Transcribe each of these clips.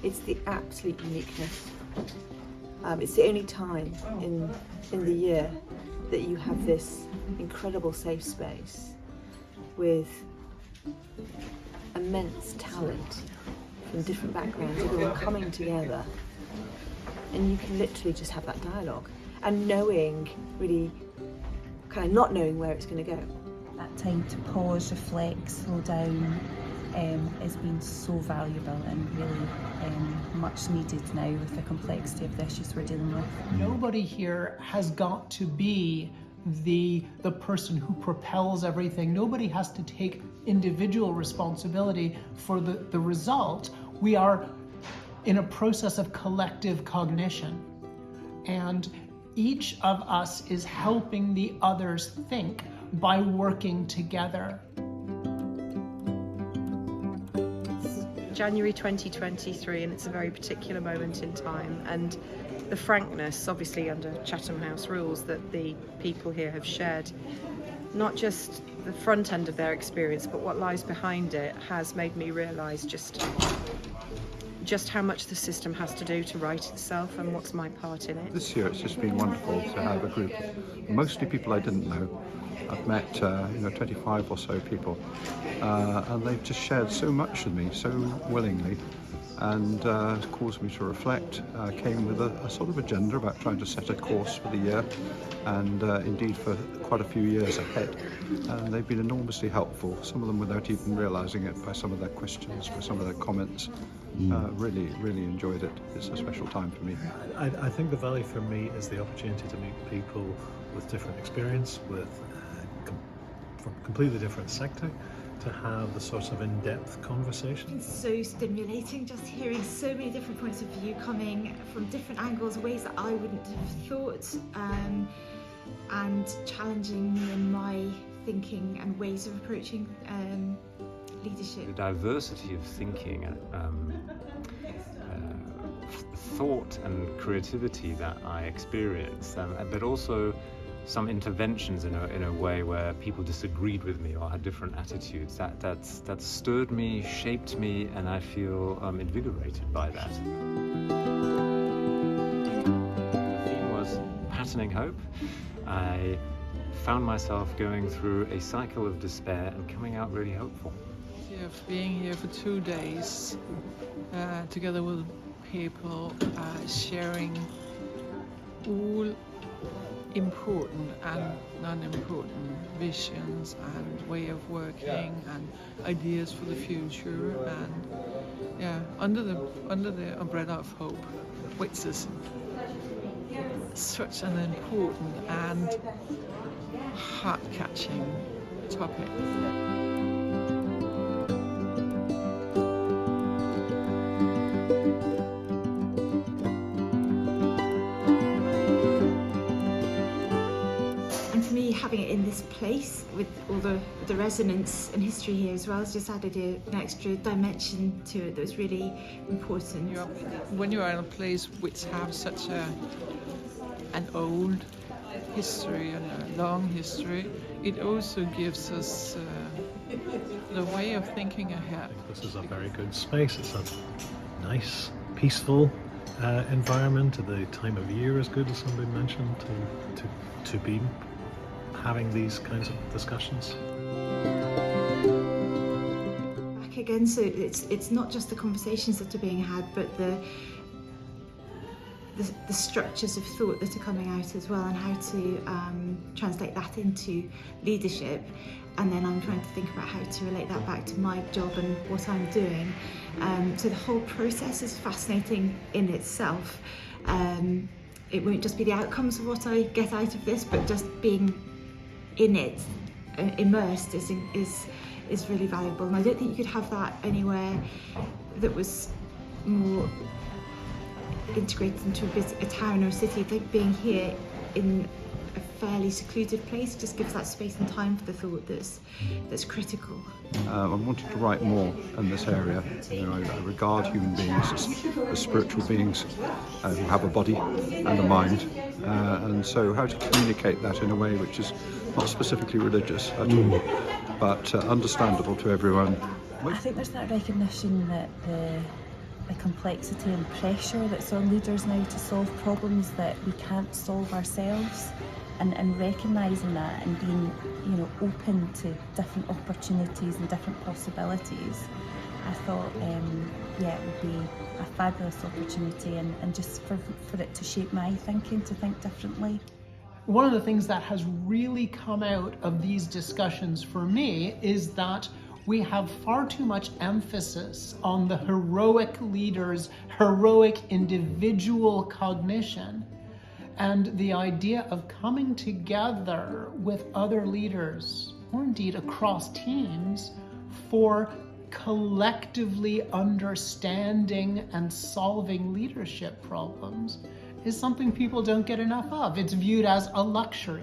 It's the absolute uniqueness. It's the only time in the year that you have this incredible safe space with immense talent from different backgrounds, everyone coming together, and you can literally just have that dialogue and knowing, really kind of not knowing where it's going to go. That time to pause, reflect, slow down has been so valuable and really much needed now with the complexity of the issues we're dealing with. Nobody here has got to be the person who propels everything. Nobody has to take individual responsibility for the result. We are in a process of collective cognition, and each of us is helping the others think by working together. January 2023, and it's a very particular moment in time, and the frankness, obviously under Chatham House rules, that the people here have shared, not just the front end of their experience but what lies behind it, has made me realise just how much the system has to do to right itself and what's my part in it. This year it's just been wonderful to have a group of mostly people I didn't know. I've met 25 or so people, and they've just shared so much with me, so willingly, and caused me to reflect. Came with a sort of agenda about trying to set a course for the year, and indeed for quite a few years ahead. And they've been enormously helpful, some of them without even realising it, by some of their questions, by some of their comments. Really, really enjoyed it. It's a special time for me. I think the value for me is the opportunity to meet people with different experience, from completely different sector, to have the sort of in-depth conversation. It's so stimulating just hearing so many different points of view coming from different angles, ways that I wouldn't have thought, and challenging me in my thinking and ways of approaching leadership. The diversity of thinking, thought and creativity that I experienced, but also some interventions in a way where people disagreed with me or had different attitudes. That stirred me, shaped me, and I feel invigorated by that. The theme was patterning hope. I found myself going through a cycle of despair and coming out really hopeful. Of being here for 2 days together with people, sharing all important and non-important visions and way of working and ideas for the future, and under the umbrella of hope, which is such an important and heart-catching topic. Having it in this place with all the resonance and history here as well has just added an extra dimension to it that was really important. When you are in a place which has such an old history and a long history, it also gives us the way of thinking ahead. I think this is a very good space. It's a nice, peaceful environment. The time of year is good, as somebody mentioned, to be having these kinds of discussions. Back again, so it's not just the conversations that are being had, but the structures of thought that are coming out as well, and how to translate that into leadership. And then I'm trying to think about how to relate that back to my job and what I'm doing. So the whole process is fascinating in itself. It won't just be the outcomes of what I get out of this, but just being in it, immersed, is really valuable. And I don't think you could have that anywhere that was more integrated into a town or a city. I think being here in a fairly secluded place. It just gives that space and time for the thought that's critical. I wanted to write more in this area. You know, I regard human beings as spiritual beings who have a body and a mind, and so how to communicate that in a way which is not specifically religious at all, but understandable to everyone. I think there's that recognition that the complexity and pressure that's on leaders now to solve problems that we can't solve ourselves, and recognising that and being, you know, open to different opportunities and different possibilities. I thought, yeah, it would be a fabulous opportunity, and just for it to shape my thinking, to think differently. One of the things that has really come out of these discussions for me is that we have far too much emphasis on the heroic leader's heroic individual cognition, and the idea of coming together with other leaders, or indeed across teams, for collectively understanding and solving leadership problems is something people don't get enough of. It's viewed as a luxury.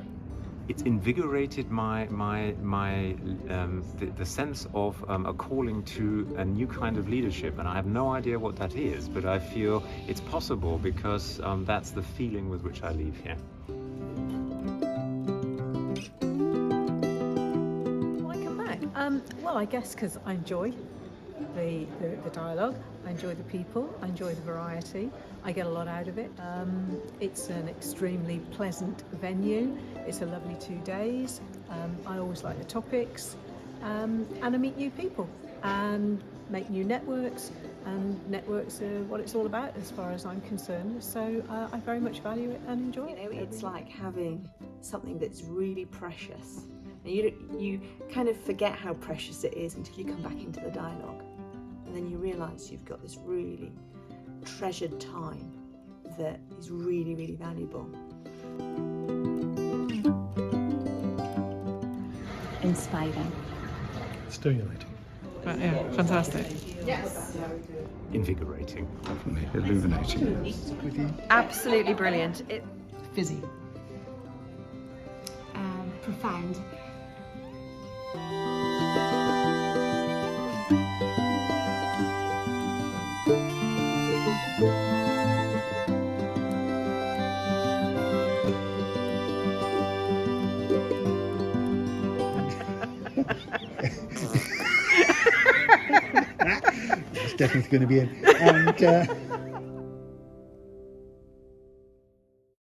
It's invigorated the sense of a calling to a new kind of leadership, and I have no idea what that is, but I feel it's possible because that's the feeling with which I leave here. Why come back? Well, I guess because I enjoy the dialogue, I enjoy the people, I enjoy the variety, I get a lot out of it. It's an extremely pleasant venue, it's a lovely 2 days, I always like the topics, and I meet new people and make new networks, and networks are what it's all about as far as I'm concerned, so I very much value it and enjoy it. You know, it's like having something that's really precious, and you kind of forget how precious it is until you come back into the dialogue. And then you realise you've got this really treasured time that is really, really valuable. Inspiring. Stimulating. But yeah, fantastic. Invigorating. Definitely illuminating. Absolutely brilliant. Fizzy. Profound. It's definitely going to be in. And